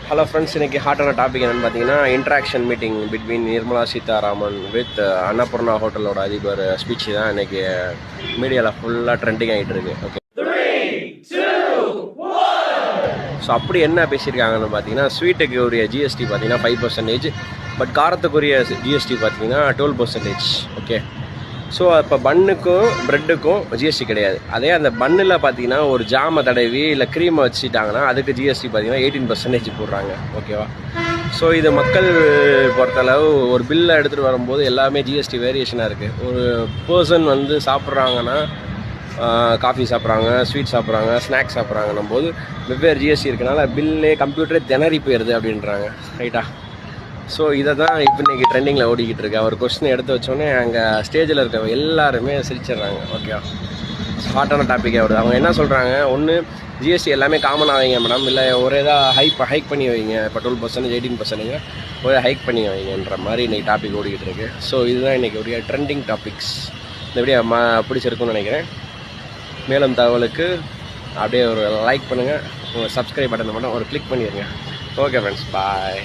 Hello friends, இன்றைக்கி ஹாட்டான topic என்னென்னு பார்த்தீங்கன்னா interaction meeting between Nirmala Sitharaman with Annapurna ஹோட்டலோட அதிபர் ஸ்பீச் தான் இன்றைக்கி மீடியாவில் ஃபுல்லாக ட்ரெண்டிங் ஆகிட்டு இருக்கு. ஓகே, ஸோ அப்படி என்ன பேசியிருக்காங்கன்னு பார்த்தீங்கன்னா, ஸ்வீட்டுக்கு உரிய ஜிஎஸ்டி பார்த்தீங்கன்னா 5%, பட் காரத்துக்குரிய ஜிஎஸ்டி பார்த்தீங்கன்னா 12%. ஓகே, ஸோ இப்போ பன்னுக்கும் ப்ரெட்டுக்கும் ஜிஎஸ்டி கிடையாது. அதே அந்த பன்னில் பார்த்தீங்கன்னா ஒரு ஜாமை தடவி இல்லை க்ரீமை வச்சுட்டாங்கன்னா அதுக்கு ஜிஎஸ்டி பார்த்தீங்கன்னா 18% போடுறாங்க. ஓகேவா? ஸோ இது மக்கள் பொறுத்தளவு ஒரு பில்லை எடுத்துகிட்டு வரும்போது எல்லாமே ஜிஎஸ்டி வேரியேஷனாக இருக்குது. ஒரு பர்சன் வந்து சாப்பிட்றாங்கன்னா, காஃபி சாப்பிட்றாங்க, ஸ்வீட் சாப்பிட்றாங்க, ஸ்நாக்ஸ் சாப்பிட்றாங்கன்னும் போது வெவ்வேறு ஜிஎஸ்டி இருக்கனால பில்லே கம்ப்யூட்டரே திணறி போயிடுது அப்படின்றாங்க. ரைட்டா? ஸோ இதை தான் இப்போ இன்றைக்கி ட்ரெண்டிங்கில் ஓடிக்கிட்டு இருக்கு. அவர் கொஸ்டின் எடுத்து வச்சோடனே அங்கே ஸ்டேஜில் இருக்க எல்லாருமே சிரிச்சிடுறாங்க. ஓகேவா? ஹாட்டான டாப்பிக்காக வருது. அவங்க என்ன சொல்கிறாங்க, ஒன்று ஜிஎஸ்டி எல்லாமே காமனாக வைங்க மேடம், இல்லை ஒரே இதாக ஹைக் பண்ணி வைங்க. இப்போ 12%, 18% ஒரே ஹைக் பண்ணி வைங்கன்ற மாதிரி இன்றைக்கி டாபிக் ஓடிக்கிட்டு இருக்கு. ஸோ இதுதான் இன்றைக்கி உடைய ட்ரெண்டிங் டாபிக்ஸ். இந்த வீடியோ பிடிச்சிருக்குன்னு நினைக்கிறேன். மேலும் தகவலுக்கு அப்படியே ஒரு லைக் பண்ணுங்கள், உங்கள் சப்ஸ்கிரைப் பட்டனை மட்டும் ஒரு கிளிக் பண்ணிடுங்க. ஓகே ஃப்ரெண்ட்ஸ், பாய்.